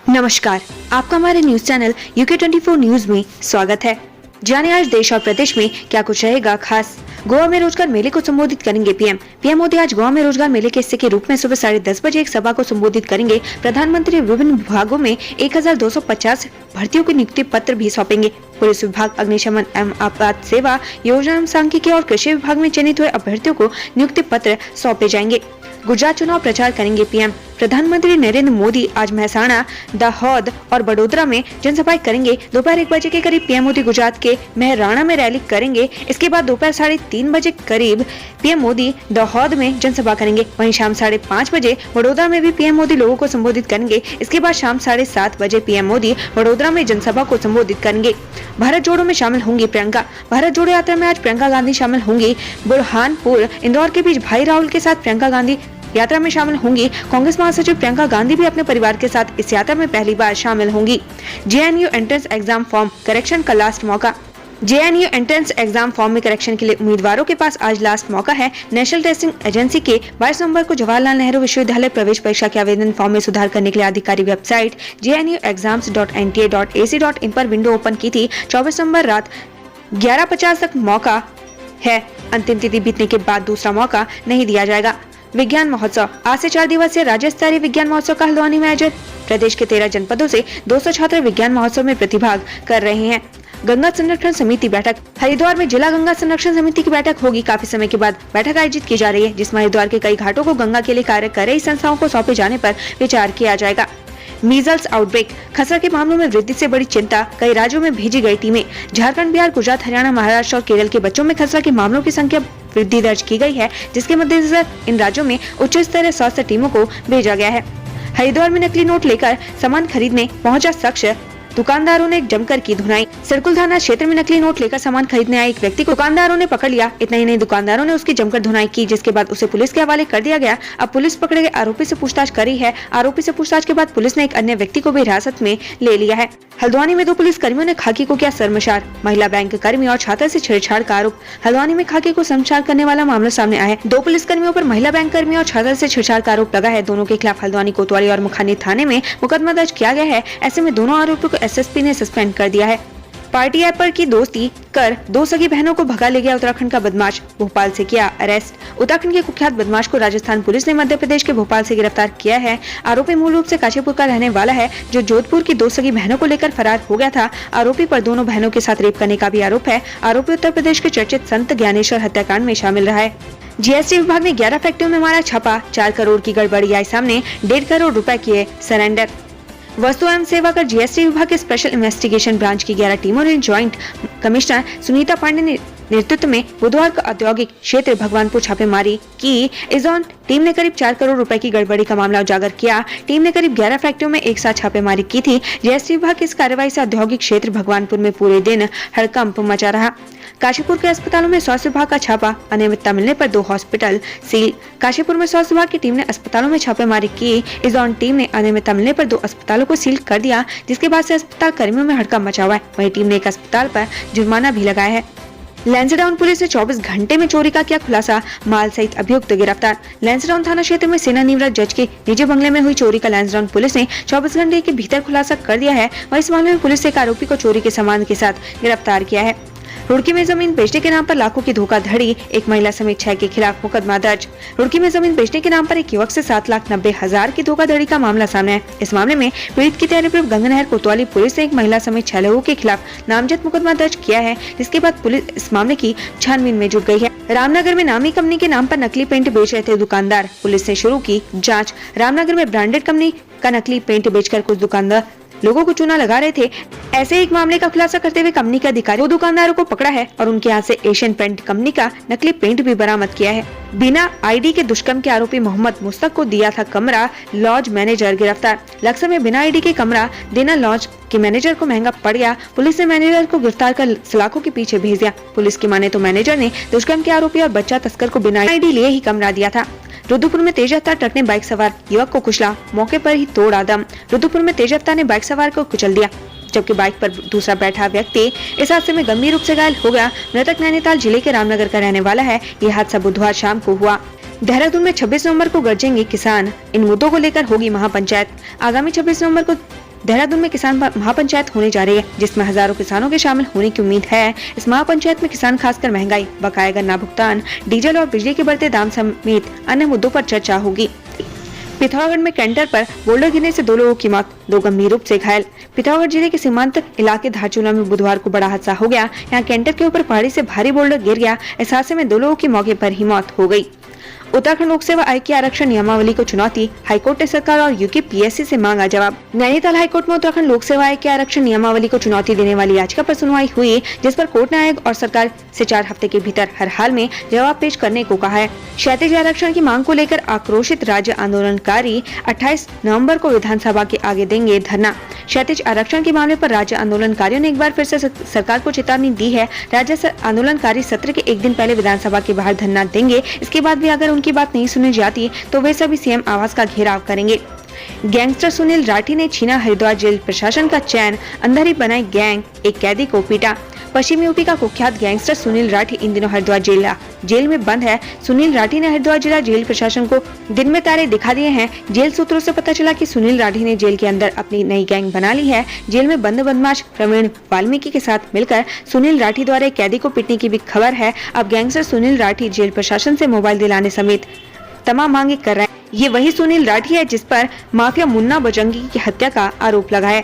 नमस्कार, आपका हमारे न्यूज चैनल UK24 न्यूज में स्वागत है। जाने आज देश और प्रदेश में क्या कुछ रहेगा खास। गोवा में रोजगार मेले को संबोधित करेंगे पीएम मोदी आज गोवा में रोजगार मेले के हिस्से के रूप में सुबह 10:30 बजे एक सभा को संबोधित करेंगे। प्रधानमंत्री विभिन्न विभागों में 1250 भर्तियों के नियुक्ति पत्र भी सौंपेंगे। पुलिस विभाग, अग्निशमन एवं आपात सेवा, योजना एवं सांख्यिकी और कृषि विभाग में चयनित हुए अभ्यर्थियों को नियुक्ति पत्र सौंपे जाएंगे। गुजरात चुनाव प्रचार करेंगे पीएम। प्रधानमंत्री नरेंद्र मोदी आज महसाणा, दाहोद और बड़ोदरा में जनसभाएं करेंगे। दोपहर 1 बजे के करीब पीएम मोदी गुजरात के महराणा में रैली करेंगे। इसके बाद दोपहर 3:30 बजे करीब पीएम मोदी दाहोद में जनसभा करेंगे। वहीं शाम 5:30 बजे वडोदरा में भी पीएम मोदी लोगों को संबोधित करेंगे। इसके बाद शाम 7:30 बजे पीएम मोदी वडोदरा में जनसभा को संबोधित करेंगे। भारत जोड़ो में शामिल होंगी प्रियंका। भारत जोड़ो यात्रा में आज प्रियंका गांधी शामिल होंगी। बुरहानपुर, इंदौर के बीच भाई राहुल के साथ प्रियंका गांधी यात्रा में शामिल होंगी। कांग्रेस महासचिव प्रियंका गांधी भी अपने परिवार के साथ इस यात्रा में पहली बार शामिल होंगी। JNU entrance exam form correction का लास्ट मौका। JNU एंट्रेंस एग्जाम फॉर्म में करेक्शन के लिए उम्मीदवारों के पास आज लास्ट मौका है। नेशनल टेस्टिंग एजेंसी के 22 नवंबर को जवाहरलाल नेहरू विश्वविद्यालय प्रवेश परीक्षा के आवेदन फॉर्म में सुधार करने के लिए आधिकारिक वेबसाइट jnuexams.nta.ac.in पर विंडो ओपन की थी। 24 नवंबर रात 11:50 तक मौका है। अंतिम तिथि बीतने के बाद दूसरा मौका नहीं दिया जाएगा। विज्ञान महोत्सव। आज से 4 दिवसीय राज्य स्तरीय विज्ञान महोत्सव का हल्द्वानी में आयोजित। प्रदेश के 13 जनपदों से 200 छात्र विज्ञान महोत्सव में प्रतिभाग कर रहे हैं। गंगा संरक्षण समिति बैठक। हरिद्वार में जिला गंगा संरक्षण समिति की बैठक होगी। काफी समय के बाद बैठक आयोजित की जा रही है, जिसमें हरिद्वार के कई घाटों को गंगा के लिए कार्य कर रही संस्थाओं को सौंपे जाने पर विचार किया जाएगा। Measles outbreak. खसरा के मामलों में वृद्धि से बड़ी चिंता, कई राज्यों में भेजी गई टीमें। झारखंड, बिहार, गुजरात, हरियाणा, महाराष्ट्र और केरल के बच्चों में खसरा के मामलों की संख्या वृद्धि दर्ज की गई है, जिसके मद्देनजर इन राज्यों में उच्च स्तरीय स्वास्थ्य टीमों को भेजा गया है। हरिद्वार में नकली नोट लेकर सामान खरीदने पहुंचा शख्स, दुकानदारों ने जमकर की धुनाई। सिरकुल थाना क्षेत्र में नकली नोट लेकर सामान खरीदने आए एक व्यक्ति को दुकानदारों ने पकड़ लिया। इतना ही नहीं, दुकानदारों ने उसकी जमकर धुनाई की, जिसके बाद उसे पुलिस के हवाले कर दिया गया। अब पुलिस पकड़े गए आरोपी से पूछताछ कर रही है। आरोपी से पूछताछ के बाद पुलिस ने एक अन्य व्यक्ति को भी हिरासत में ले लिया है। हल्द्वानी में 2 पुलिस कर्मियों ने खाकी को किया शर्मसार। महिला बैंक कर्मी और छात्र से छेड़छाड़ का आरोप। हल्द्वानी में खाकी को शर्मसार करने वाला मामला सामने आया है। 2 पुलिस कर्मियों पर महिला बैंक कर्मी और छात्र से छेड़छाड़ का आरोप लगा है। दोनों के खिलाफ हल्द्वानी, कोतवाली और मुखानी थाने में मुकदमा दर्ज किया गया है। ऐसे में दोनों आरोपियों को SSP ने सस्पेंड कर दिया है। पार्टी ऐप पर की दोस्ती कर 2 सगी बहनों को भगा ले गया उत्तराखंड का बदमाश। भोपाल से किया अरेस्ट। उत्तराखंड के कुख्यात बदमाश को राजस्थान पुलिस ने मध्य प्रदेश के भोपाल से गिरफ्तार किया है। आरोपी मूल रूप से काशीपुर का रहने वाला है, जो जोधपुर की 2 सगी बहनों को लेकर फरार हो गया था। आरोपी पर दोनों बहनों के साथ रेप करने का भी आरोप है। आरोपी उत्तर प्रदेश के चर्चित संत ज्ञानेश्वर हत्याकांड में शामिल रहा है। GST विभाग ने 11 फैक्ट्रियों में मारा छापा। 4 करोड़ की गड़बड़ी आई सामने। 1.5 करोड़ रुपए किए सरेंडर। वस्तु एवं सेवा कर GST विभाग के स्पेशल इन्वेस्टिगेशन ब्रांच की 11 टीमों ने ज्वाइंट कमिश्नर सुनीता पांडे ने नेतृत्व में बुधवार को औद्योगिक क्षेत्र भगवानपुर छापेमारी की। इस दौरान टीम ने करीब 4 करोड़ रुपए की गड़बड़ी का मामला उजागर किया। टीम ने करीब 11 फैक्ट्रियों में एक साथ छापेमारी की थी। GST विभाग की इस कार्रवाई से औद्योगिक क्षेत्र भगवानपुर में पूरे दिन हड़कंप मचा रहा। काशीपुर के अस्पतालों में स्वास्थ्य विभाग का छापा। अनियमितता मिलने पर 2 हॉस्पिटल सील। काशीपुर में स्वास्थ्य विभाग की टीम ने अस्पतालों में छापेमारी की। इस दौरान टीम ने अनियमितता मिलने पर 2 अस्पतालों को सील कर दिया, जिसके बाद से अस्पताल कर्मियों में हड़कंप मचा हुआ है। वहीं टीम ने एक अस्पताल पर जुर्माना भी लगाया है। लैंसडाउन पुलिस ने 24 घंटे में चोरी का किया खुलासा। माल सहित अभियुक्त गिरफ्तार। लैंसडाउन थाना क्षेत्र में सेना निवृत्त जज के निजी बंगले में हुई चोरी का लैंसडाउन पुलिस ने 24 घंटे के भीतर खुलासा कर दिया है। वहीं इस मामले में पुलिस ने एक आरोपी को चोरी के सामान के साथ गिरफ्तार किया है। रुड़की में जमीन बेचने के नाम पर लाखों की धोखाधड़ी। एक महिला समेत 6 के खिलाफ मुकदमा दर्ज। रुड़की में जमीन बेचने के नाम पर एक युवक से 7,90,000 की धोखाधड़ी का मामला सामने है। इस मामले में पीड़ित की तहरीर गंगानहर कोतवाली पुलिस ने एक महिला समेत 6 लोगों के खिलाफ नामजद मुकदमा दर्ज किया है, जिसके बाद पुलिस इस मामले की छानबीन में जुट गई है। रामनगर में नामी कंपनी के नाम पर नकली पेंट बेच रहे थे दुकानदार। पुलिस ने शुरू की जाँच। रामनगर में ब्रांडेड कंपनी का नकली पेंट बेचकर कुछ दुकानदार लोगों को चूना लगा रहे थे। ऐसे एक मामले का खुलासा करते हुए कंपनी के अधिकारी 2 दुकानदारों को पकड़ा है और उनके यहाँ से एशियन पेंट कंपनी का नकली पेंट भी बरामद किया है। बिना आईडी के दुष्कर्म के आरोपी मोहम्मद मुस्तक को दिया था कमरा, लॉज मैनेजर गिरफ्तार। लक्सर में बिना आईडी के कमरा देना लॉज के मैनेजर को महंगा पड़ गया। पुलिस ने मैनेजर को गिरफ्तार कर सलाखों के पीछे भेज दिया। पुलिस की माने तो मैनेजर ने दुष्कर्म के आरोपी और बच्चा तस्कर को बिना आईडी लिए ही कमरा दिया था। रुद्रपुर में तेज रफ्तार ट्रक ने बाइक सवार युवक को कुचला, मौके पर ही तोड़ा दम। रुद्रपुर में तेज रफ्तार ने बाइक सवार को कुचल दिया। जबकि बाइक पर दूसरा बैठा व्यक्ति इस हादसे में गंभीर रूप से घायल हो गया। मृतक नैनीताल जिले के रामनगर का रहने वाला है। यह हादसा बुधवार शाम को हुआ। देहरादून में 26 नवंबर को गरजेंगे किसान, इन मुद्दों को लेकर होगी महापंचायत। आगामी 26 नवंबर को देहरादून में किसान महापंचायत होने जा रही है, जिसमें हजारों किसानों के शामिल होने की उम्मीद है। इस महापंचायत में किसान खासकर महंगाई, बकाया गन्ना भुगतान, डीजल और बिजली के बढ़ते दाम समेत अन्य मुद्दों पर चर्चा होगी। पिथौरागढ़ में कैंटर पर बोल्डर गिरने से 2 लोगों की मौत, 2 गंभीर रूप से घायल। पिथौरागढ़ जिले के सीमांत इलाके धारचूला में बुधवार को बड़ा हादसा हो गया। यहाँ कैंटर के ऊपर पहाड़ी से भारी बोल्डर गिर गया। इस हादसे में 2 लोगों की मौके पर ही मौत हो गई। उत्तराखंड लोक सेवा आयोग की आरक्षण नियमावली को चुनौती, हाईकोर्ट ने सरकार और यूपी पीएससी से मांगा जवाब। नैनीताल हाईकोर्ट में उत्तराखंड लोक सेवा आयोग की आरक्षण नियमावली को चुनौती देने वाली याचिका पर सुनवाई हुई, जिस पर कोर्ट ने आयोग और सरकार से 4 हफ्ते के भीतर हर हाल में जवाब पेश करने को कहा है। क्षैतिज आरक्षण की मांग को लेकर आक्रोशित राज्य आंदोलनकारी 28 नवंबर को विधानसभा के आगे देंगे धरना। क्षैतिज आरक्षण के मामले पर राज्य आंदोलनकारियों ने एक बार फिर से सरकार को चेतावनी दी है। राज्य आंदोलनकारी सत्र के एक दिन पहले विधानसभा के बाहर धरना देंगे। इसके बाद भी अगर उनकी बात नहीं सुनी जाती तो वे सभी सीएम आवास का घेराव करेंगे। गैंगस्टर सुनील राठी ने छीना हरिद्वार जेल प्रशासन का चैन, अंदर ही बनाई गैंग, एक कैदी को पीटा। पश्चिमी यूपी का कुख्यात गैंगस्टर सुनील राठी इन दिनों हरिद्वार जेल में बंद है। सुनील राठी ने हरिद्वार जिला जेल प्रशासन को दिन में तारे दिखा दिए हैं। जेल सूत्रों से पता चला कि सुनील राठी ने जेल के अंदर अपनी नई गैंग बना ली है। जेल में बंद बदमाश प्रवीण वाल्मीकि के साथ मिलकर सुनील राठी द्वारा एक कैदी को पीटने की भी खबर है। अब गैंगस्टर सुनील राठी जेल प्रशासन से मोबाइल दिलाने समेत तमाम मांगे कर रहे हैं। ये वही सुनील राठी है जिस पर माफिया मुन्ना बजरंगी की हत्या का आरोप लगा है।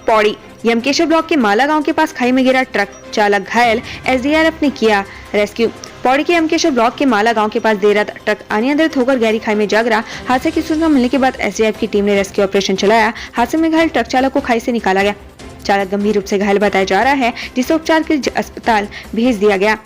पौड़ी यमकेश्वर ब्लॉक के माला गांव के पास खाई में गिरा ट्रक, चालक घायल, एसडीआरएफ ने किया रेस्क्यू। पौड़ी के यमकेश्वर ब्लॉक के माला गांव के पास देर रात ट्रक अनियंत्रित होकर गहरी खाई में जा गिरा। हादसे की सूचना मिलने के बाद एसडीआरएफ की टीम ने रेस्क्यू ऑपरेशन चलाया। हादसे में घायल ट्रक चालक को खाई से निकाला गया। चालक गंभीर रूप से घायल बताया जा रहा है, जिसे उपचार के लिए अस्पताल भेज दिया गया।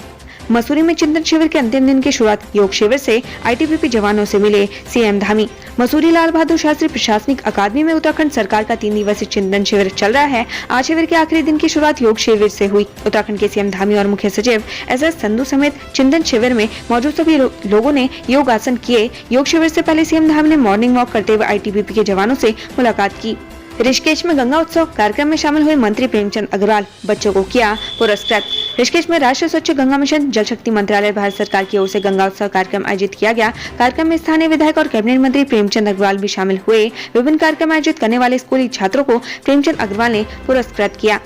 मसूरी में चिंतन शिविर के अंतिम दिन की शुरुआत योग शिविर से आईटीबीपी जवानों से मिले सीएम धामी। मसूरी लाल बहादुर शास्त्री प्रशासनिक अकादमी में उत्तराखंड सरकार का 3 दिवसीय चिंतन शिविर चल रहा है। आज शिविर के आखिरी दिन की शुरुआत योग शिविर से हुई। उत्तराखंड के सीएम धामी और मुख्य सचिव एसएस संधू समेत चिंतन शिविर में मौजूद सभी लोगों ने योग आसन किए। योग शिविर से पहले सीएम धामी ने मॉर्निंग वॉक करते हुए आईटीबीपी के जवानों से मुलाकात की। ऋषिकेश में गंगा उत्सव कार्यक्रम में शामिल हुए मंत्री प्रेमचंद अग्रवाल बच्चों को किया पुरस्कृत। ऋषिकेश में राष्ट्रीय स्वच्छ गंगा मिशन जल शक्ति मंत्रालय भारत सरकार की ओर से गंगा उत्सव कार्यक्रम आयोजित किया गया। कार्यक्रम में स्थानीय विधायक और कैबिनेट मंत्री प्रेमचंद अग्रवाल भी शामिल हुए। विभिन्न कार्यक्रम आयोजित करने वाले स्कूली छात्रों को प्रेमचंद अग्रवाल ने पुरस्कृत किया।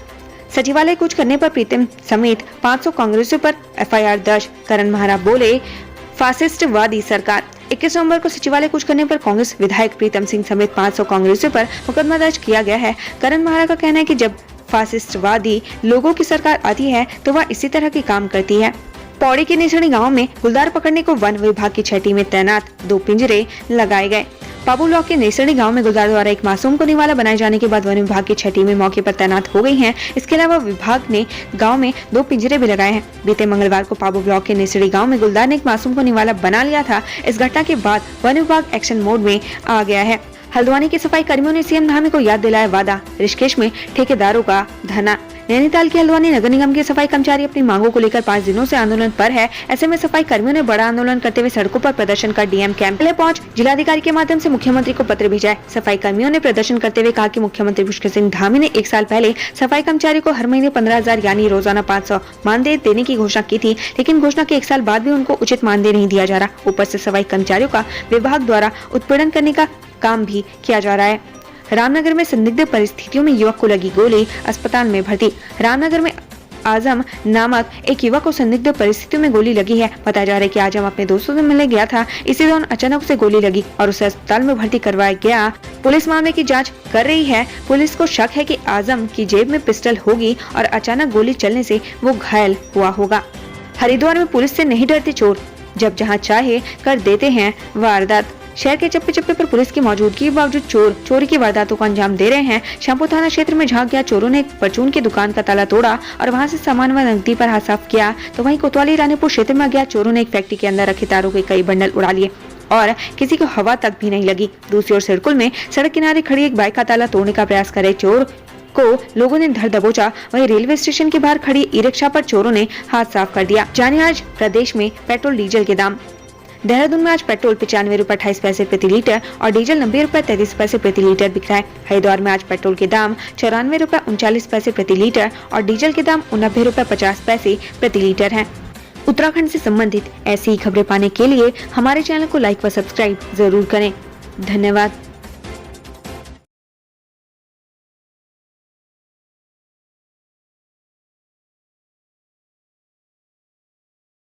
सचिवालय कूच करने पर प्रीतम समेत 500 कांग्रेसियों पर एफआईआर दर्ज, करण महारा बोले फासिस्टवादी सरकार। 21 नवंबर को सचिवालय कूच करने पर कांग्रेस विधायक प्रीतम सिंह समेत 500 कांग्रेसियों पर मुकदमा दर्ज किया गया है। करण महारा का कहना है कि जब फासिस्टवादी लोगों की सरकार आती है तो वह इसी तरह के काम करती है। पौड़ी के निसणी गांव में गुलदार पकड़ने को वन विभाग की 6 टीमें तैनात, 2 पिंजरे लगाए गए। पाबू ब्लॉक के निसणी गांव में गुलदार द्वारा एक मासूम को निवाला बनाए जाने के बाद वन विभाग की 6 टीमें मौके पर तैनात हो गई हैं। इसके अलावा विभाग ने गांव में 2 पिंजरे भी लगाए हैं। बीते मंगलवार को पाबू ब्लॉक के निसणी गांव में गुलदार ने एक मासूम को निवाला बना लिया था। इस घटना के बाद वन विभाग एक्शन मोड में आ गया है। हल्द्वानी के सफाई कर्मियों ने सीएम धामी को याद दिलाया वादा, ऋषिकेश में ठेकेदारों का धरना। नैनीताल के हल्द्वानी नगर निगम के सफाई कर्मचारी अपनी मांगों को लेकर 5 दिनों से आंदोलन पर है। ऐसे में सफाई कर्मियों ने बड़ा आंदोलन करते हुए सड़कों पर प्रदर्शन कर डीएम कैंप में पहुंच जिलाधिकारी के माध्यम से मुख्यमंत्री को पत्र भेजा है। सफाई कर्मियों ने प्रदर्शन करते हुए कहा कि मुख्यमंत्री पुष्कर सिंह धामी ने 1 साल पहले सफाई कर्मचारी को हर महीने 15,000 यानी रोजाना 500 मानदेय देने की घोषणा की थी, लेकिन घोषणा के 1 साल बाद भी उनको उचित मानदेय नहीं दिया जा रहा। ऊपर से सफाई कर्मचारियों का विभाग द्वारा उत्पीड़न करने का काम भी किया जा रहा है। रामनगर में संदिग्ध परिस्थितियों में युवक को लगी गोली, अस्पताल में भर्ती। रामनगर में आजम नामक एक युवक को संदिग्ध परिस्थितियों में गोली लगी है। बताया जा रहा है कि आजम अपने दोस्तों से मिलने गया था। इसी दौरान अचानक उसे गोली लगी और उसे अस्पताल में भर्ती करवाया गया। पुलिस मामले की जांच कर रही है। पुलिस को शक है कि आजम की जेब में पिस्टल होगी और अचानक गोली चलने से वो घायल हुआ होगा। हरिद्वार में पुलिस से नहीं डरते चोर, जब जहाँ चाहे कर देते हैं वारदात। शहर के चप्पे चप्पे पर पुलिस की मौजूदगी के बावजूद चोर चोरी की वारदातों को अंजाम दे रहे हैं। श्यामपुर थाना क्षेत्र में झांक गया चोरों ने एक परचून की दुकान का ताला तोड़ा और वहां से सामान व नकदी पर हाथ साफ किया। तो वहीं कोतवाली रानीपुर क्षेत्र में गया चोरों ने एक फैक्ट्री के अंदर रखे तारों के कई बंडल उड़ा लिए और किसी को हवा तक भी नहीं लगी। दूसरी ओर सिरकुल में सड़क किनारे खड़ी एक बाइक का ताला तोड़ने का प्रयास करे चोर को लोगों ने धर दबोचा। वहीं रेलवे स्टेशन के बाहर खड़ी ई रिक्शा पर चोरों ने हाथ साफ कर दिया। जाने आज प्रदेश में पेट्रोल डीजल के दाम। देहरादून में आज पेट्रोल 95 रुपए 28 पैसे प्रति लीटर और डीजल 90 रुपए 33 पैसे प्रति लीटर बिक रहा है। हरिद्वार में आज पेट्रोल के दाम 94 रुपए 39 पैसे प्रति लीटर और डीजल के दाम 90 रुपए 50 पैसे प्रति लीटर है। उत्तराखंड से संबंधित ऐसी ही खबरें पाने के लिए हमारे चैनल को लाइक व सब्सक्राइब जरूर करें। धन्यवाद।